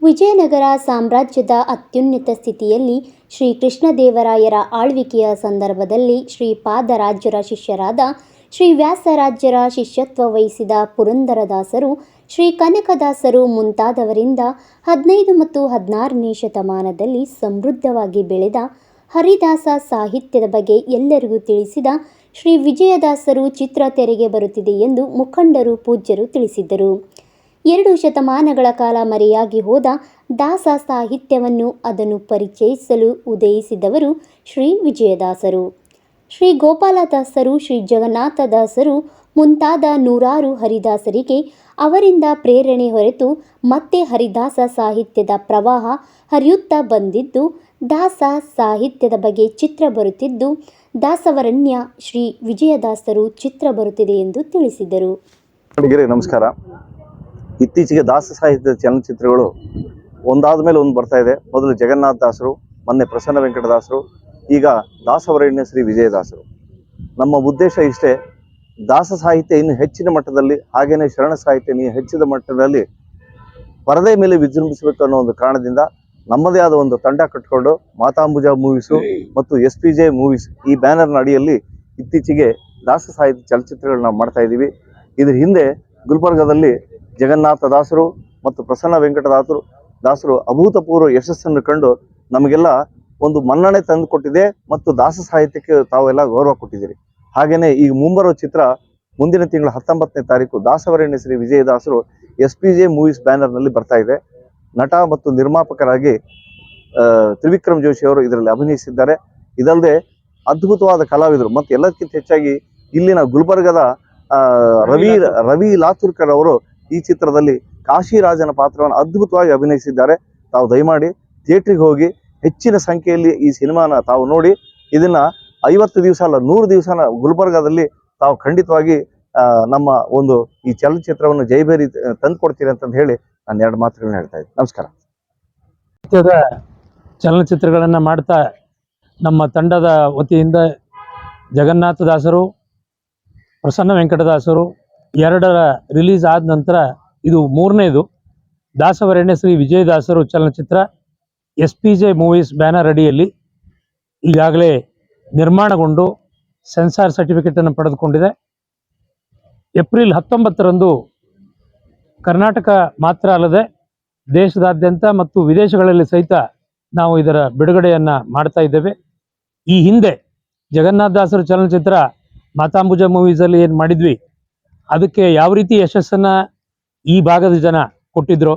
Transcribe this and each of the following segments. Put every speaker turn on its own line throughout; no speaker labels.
ವಿಜಯನಗರ ಸಾಮ್ರಾಜ್ಯದ ಅತ್ಯುನ್ನತ ಸ್ಥಿತಿಯಲ್ಲಿ ಶ್ರೀ ಕೃಷ್ಣದೇವರಾಯರ ಆಳ್ವಿಕೆಯ ಸಂದರ್ಭದಲ್ಲಿ ಶ್ರೀಪಾದರಾಜರ ಶಿಷ್ಯರಾದ ಶ್ರೀ ವ್ಯಾಸರಾಜರ ಶಿಷ್ಯತ್ವ ವಹಿಸಿದ ಪುರಂದರದಾಸರು, ಶ್ರೀ ಕನಕದಾಸರು ಮುಂತಾದವರಿಂದ 15 ಮತ್ತು 16ನೇ ಶತಮಾನದಲ್ಲಿ ಸಮೃದ್ಧವಾಗಿ ಬೆಳೆದ ಹರಿದಾಸ ಸಾಹಿತ್ಯದ ಬಗ್ಗೆ ಎಲ್ಲರಿಗೂ ತಿಳಿಸಿದ ಶ್ರೀ ವಿಜಯದಾಸರು ಚಿತ್ರ ತೆರೆಗೆ ಬರುತ್ತಿದೆ ಎಂದು ಮುಖಂಡರು ಪೂಜ್ಯರು ತಿಳಿಸಿದ್ದರು. 2 ಶತಮಾನಗಳ ಕಾಲ ಮರೆಯಾಗಿ ಹೋದ ದಾಸ ಸಾಹಿತ್ಯವನ್ನು ಅದನ್ನು ಪರಿಚಯಿಸಲು ಉದಯಿಸಿದವರು ಶ್ರೀ ವಿಜಯದಾಸರು. ಶ್ರೀ ಗೋಪಾಲದಾಸರು, ಶ್ರೀ ಜಗನ್ನಾಥದಾಸರು ಮುಂತಾದ ನೂರಾರು ಹರಿದಾಸರಿಗೆ ಅವರಿಂದ ಪ್ರೇರಣೆ ಹೊರತು ಮತ್ತೆ ಹರಿದಾಸ ಸಾಹಿತ್ಯದ ಪ್ರವಾಹ ಹರಿಯುತ್ತಾ ಬಂದಿದ್ದು, ದಾಸ ಸಾಹಿತ್ಯದ ಬಗ್ಗೆ ಚಿತ್ರ ಬರುತ್ತಿದ್ದು, ದಾಸವರಣ್ಯ ಶ್ರೀ ವಿಜಯದಾಸರು ಚಿತ್ರ ಬರುತ್ತಿದೆ ಎಂದು ತಿಳಿಸಿದರು.
ನಮಸ್ಕಾರ. ಇತ್ತೀಚೆಗೆ ದಾಸ ಸಾಹಿತ್ಯದ ಚಲನಚಿತ್ರಗಳು ಒಂದಾದ ಮೇಲೆ ಒಂದು ಬರ್ತಾ ಇದೆ. ಮೊದಲು ಜಗನ್ನಾಥ ದಾಸರು, ಮೊನ್ನೆ ಪ್ರಸನ್ನ ವೆಂಕಟದಾಸರು, ಈಗ ದಾಸವರಣ್ಯ ಶ್ರೀ ವಿಜಯದಾಸರು. ನಮ್ಮ ಉದ್ದೇಶ ಇಷ್ಟೇ, ದಾಸ ಸಾಹಿತ್ಯ ಇನ್ನು ಹೆಚ್ಚಿನ ಮಟ್ಟದಲ್ಲಿ, ಹಾಗೆಯೇ ಶರಣ ಸಾಹಿತ್ಯ ಇನ್ನು ಹೆಚ್ಚಿನ ಮಟ್ಟದಲ್ಲಿ ಪರದೆ ಮೇಲೆ ವಿಜೃಂಭಿಸಬೇಕು ಅನ್ನೋ ಒಂದು ಕಾರಣದಿಂದ ನಮ್ಮದೇ ಆದ ಒಂದು ತಂಡ ಕಟ್ಟಿಕೊಂಡು ಮಾತಾಂಬುಜ ಮೂವೀಸು ಮತ್ತು SPJ ಮೂವೀಸ್ ಈ ಬ್ಯಾನರ್ನ ಅಡಿಯಲ್ಲಿ ಇತ್ತೀಚೆಗೆ ದಾಸ ಸಾಹಿತ್ಯ ಚಲನಚಿತ್ರಗಳನ್ನ ಮಾಡ್ತಾ ಇದ್ದೀವಿ. ಇದ್ರ ಹಿಂದೆ ಗುಲ್ಬರ್ಗದಲ್ಲಿ ಜಗನ್ನಾಥ ದಾಸರು ಮತ್ತು ಪ್ರಸನ್ನ ವೆಂಕಟದಾಸರು ಅಭೂತಪೂರ್ವ ಯಶಸ್ಸನ್ನು ಕಂಡು ನಮಗೆಲ್ಲ ಒಂದು ಮನ್ನಣೆ ತಂದು ಕೊಟ್ಟಿದೆ ಮತ್ತು ದಾಸ ಸಾಹಿತ್ಯಕ್ಕೆ ತಾವೆಲ್ಲ ಗೌರವ ಕೊಟ್ಟಿದ್ದೀರಿ. ಹಾಗೆಯೇ ಈಗ ಮುಂಬರುವ ಚಿತ್ರ ಮುಂದಿನ ತಿಂಗಳ 19ನೇ ತಾರೀಕು ದಾಸವರಣ್ಯ ಶ್ರೀ ವಿಜಯದಾಸರು SPJ ಮೂವೀಸ್ ಬ್ಯಾನರ್ನಲ್ಲಿ ಬರ್ತಾ ಇದೆ. ನಟ ಮತ್ತು ನಿರ್ಮಾಪಕರಾಗಿ ತ್ರಿವಿಕ್ರಮ್ ಜೋಶಿ ಅವರು ಇದರಲ್ಲಿ ಅಭಿನಯಿಸಿದ್ದಾರೆ. ಇದಲ್ಲದೆ ಅದ್ಭುತವಾದ ಕಲಾವಿದರು ಮತ್ತು ಎಲ್ಲಕ್ಕಿಂತ ಹೆಚ್ಚಾಗಿ ಇಲ್ಲಿನ ಗುಲ್ಬರ್ಗದ ರವಿ ಲಾತುರ್ಕರ್ ಅವರು ಈ ಚಿತ್ರದಲ್ಲಿ ಕಾಶಿರಾಜನ ಪಾತ್ರವನ್ನು ಅದ್ಭುತವಾಗಿ ಅಭಿನಯಿಸಿದ್ದಾರೆ. ತಾವು ದಯಮಾಡಿ ಥಿಯೇಟ್ರಿಗೆ ಹೋಗಿ ಹೆಚ್ಚಿನ ಸಂಖ್ಯೆಯಲ್ಲಿ ಈ ಸಿನಿಮಾನ ತಾವು ನೋಡಿ, ಇದನ್ನ 50 ದಿವಸ ಅಲ್ಲ 100 ದಿವಸನ ಗುಲ್ಬರ್ಗಾದಲ್ಲಿ ತಾವು ಖಂಡಿತವಾಗಿ ನಮ್ಮ ಒಂದು ಈ ಚಲನಚಿತ್ರವನ್ನು ಜೈಬೇರಿ ತಂದು ಕೊಡ್ತೀರಿ ಅಂತ ಹೇಳಿ ನಾನು 2 ಮಾತುಗಳನ್ನ ಹೇಳ್ತಾ ಇದ್ದೀನಿ. ನಮಸ್ಕಾರ.
ಚಲನಚಿತ್ರಗಳನ್ನು ಮಾಡ್ತಾ ನಮ್ಮ ತಂಡದ ವತಿಯಿಂದ ಜಗನ್ನಾಥದಾಸರು, ಪ್ರಸನ್ನ ವೆಂಕಟದಾಸರು 2ರ ರಿಲೀಸ್ ಆದ ನಂತರ ಇದು 3ನೇದು ದಾಸವರಣ್ಯ ಶ್ರೀ ವಿಜಯದಾಸರು ಚಲನಚಿತ್ರ SPJ ಮೂವೀಸ್ ಬ್ಯಾನರ್ ಅಡಿಯಲ್ಲಿ ಈಗಾಗಲೇ ನಿರ್ಮಾಣಗೊಂಡು ಸೆನ್ಸಾರ್ ಸರ್ಟಿಫಿಕೇಟನ್ನು ಪಡೆದುಕೊಂಡಿದೆ. ಏಪ್ರಿಲ್ 19ರಂದು ಕರ್ನಾಟಕ ಮಾತ್ರ ಅಲ್ಲದೆ ದೇಶದಾದ್ಯಂತ ಮತ್ತು ವಿದೇಶಗಳಲ್ಲಿ ಸಹಿತ ನಾವು ಇದರ ಬಿಡುಗಡೆಯನ್ನು ಮಾಡ್ತಾ ಇದ್ದೇವೆ. ಈ ಹಿಂದೆ ಜಗನ್ನಾಥದಾಸರು ಚಲನಚಿತ್ರ ಮಾತಾಂಬುಜ ಮೂವೀಸಲ್ಲಿ ಏನು ಮಾಡಿದ್ವಿ, ಅದಕ್ಕೆ ಯಾವ ರೀತಿ ಯಶಸ್ಸನ್ನು ಈ ಭಾಗದ ಜನ ಕೊಟ್ಟಿದ್ರು.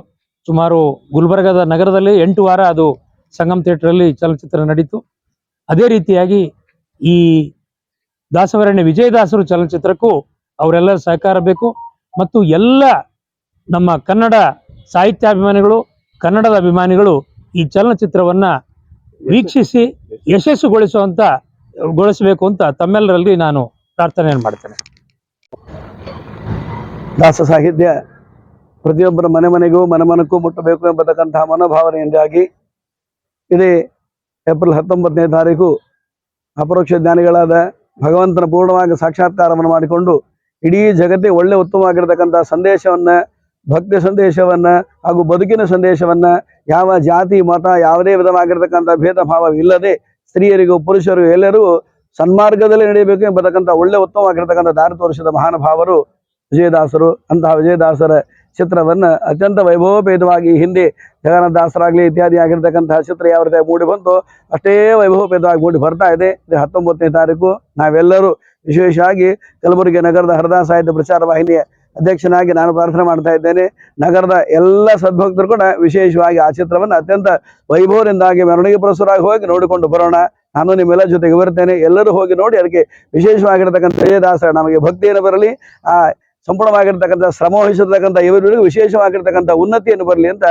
ಸುಮಾರು ಗುಲ್ಬರ್ಗದ ನಗರದಲ್ಲಿ 8 ವಾರ ಅದು ಸಂಗಮ್ ಥಿಯೇಟ್ರಲ್ಲಿ ಚಲನಚಿತ್ರ ನಡೀತು. ಅದೇ ರೀತಿಯಾಗಿ ಈ ದಾಸವರಣ್ಯ ವಿಜಯದಾಸರು ಚಲನಚಿತ್ರಕ್ಕೂ ಅವರೆಲ್ಲರ ಸಹಕಾರ ಬೇಕು ಮತ್ತು ಎಲ್ಲ ನಮ್ಮ ಕನ್ನಡ ಸಾಹಿತ್ಯಾಭಿಮಾನಿಗಳು, ಕನ್ನಡದ ಅಭಿಮಾನಿಗಳು ಈ ಚಲನಚಿತ್ರವನ್ನು ವೀಕ್ಷಿಸಿ ಯಶಸ್ಸುಗೊಳಿಸಬೇಕು ಅಂತ ತಮ್ಮೆಲ್ಲರಲ್ಲಿ ನಾನು ಪ್ರಾರ್ಥನೆಯನ್ನು ಮಾಡ್ತೇನೆ.
ದಾಸ ಸಾಹಿತ್ಯ ಪ್ರತಿಯೊಬ್ಬರ ಮನೆಗೂ ಮನಕ್ಕೂ ಮುಟ್ಟಬೇಕು ಎಂಬತಕ್ಕಂತಹ ಮನೋಭಾವನೆಯಿಂದಾಗಿ ಇದೇ ಏಪ್ರಿಲ್ 19ನೇ ತಾರೀಕು ಅಪರೋಕ್ಷ ಜ್ಞಾನಿಗಳಾದ ಭಗವಂತನ ಪೂರ್ಣವಾಗಿ ಸಾಕ್ಷಾತ್ಕಾರವನ್ನು ಮಾಡಿಕೊಂಡು ಇಡೀ ಜಗತ್ತೇ ಒಳ್ಳೆ ಉತ್ತಮವಾಗಿರತಕ್ಕಂಥ ಸಂದೇಶವನ್ನು, ಭಕ್ತಿ ಸಂದೇಶವನ್ನು ಹಾಗೂ ಬದುಕಿನ ಸಂದೇಶವನ್ನು ಯಾವ ಜಾತಿ ಮತ ಯಾವುದೇ ವಿಧವಾಗಿರತಕ್ಕಂಥ ಭೇದ ಭಾವವಿಲ್ಲದೆ ಸ್ತ್ರೀಯರಿಗೂ ಪುರುಷರಿಗೂ ಎಲ್ಲರೂ ಸನ್ಮಾರ್ಗದಲ್ಲಿ ನಡೆಯಬೇಕು ಎಂಬತಕ್ಕಂಥ ಒಳ್ಳೆ ಉತ್ತಮವಾಗಿರತಕ್ಕಂಥ ದಾರಿ ತೋರಿಸಿದ ಮಹಾನುಭಾವರು ವಿಜಯದಾಸರು. ಅಂತಹ ವಿಜಯದಾಸರ ಚಿತ್ರವನ್ನು ಅತ್ಯಂತ ವೈಭವೋಪೇತವಾಗಿ ಹಿಂದೆ ಜಗನ್ನಾಥದಾಸರಾಗಲಿ ಇತ್ಯಾದಿ ಆಗಿರ್ತಕ್ಕಂತಹ ಚಿತ್ರ ಯಾವ ರೀತಿ ಮೂಡಿ ಬಂತು ಅಷ್ಟೇ ವೈಭವೋಪೇತವಾಗಿ ಮೂಡಿ ಬರ್ತಾ ಇದೆ. 19ನೇ ತಾರೀಕು ನಾವೆಲ್ಲರೂ ವಿಶೇಷವಾಗಿ ಕಲಬುರಗಿ ನಗರದ ಹರಿದಾಸ ಸಾಹಿತ್ಯ ಪ್ರಚಾರ ವಾಹಿನಿಯ ಅಧ್ಯಕ್ಷನಾಗಿ ನಾನು ಪ್ರಾರ್ಥನೆ ಮಾಡ್ತಾ ಇದ್ದೇನೆ. ನಗರದ ಎಲ್ಲ ಸದ್ಭಕ್ತರು ಕೂಡ ವಿಶೇಷವಾಗಿ ಆ ಚಿತ್ರವನ್ನು ಅತ್ಯಂತ ವೈಭವದಿಂದಾಗಿ ಮೆರವಣಿಗೆ ಪುರಸ್ಸರಾಗಿ ಹೋಗಿ ನೋಡಿಕೊಂಡು ಬರೋಣ. ನಾನು ನಿಮ್ಮೆಲ್ಲ ಜೊತೆಗೆ ಬರ್ತೇನೆ. ಎಲ್ಲರೂ ಹೋಗಿ ನೋಡಿ ಅದಕ್ಕೆ ವಿಶೇಷವಾಗಿರ್ತಕ್ಕಂಥ ವಿಜಯದಾಸರ ನಮಗೆ ಭಕ್ತಿಯನ್ನು ಬರಲಿ, ಆ ಸಂಪೂರ್ಣವಾಗಿರ್ತಕ್ಕಂಥ ಶ್ರಮ ವಹಿಸಿರ್ತಕ್ಕಂಥ ಇವರಿಗೂ ವಿಶೇಷವಾಗಿರ್ತಕ್ಕಂಥ ಉನ್ನತಿಯನ್ನು ಬರಲಿ ಅಂತ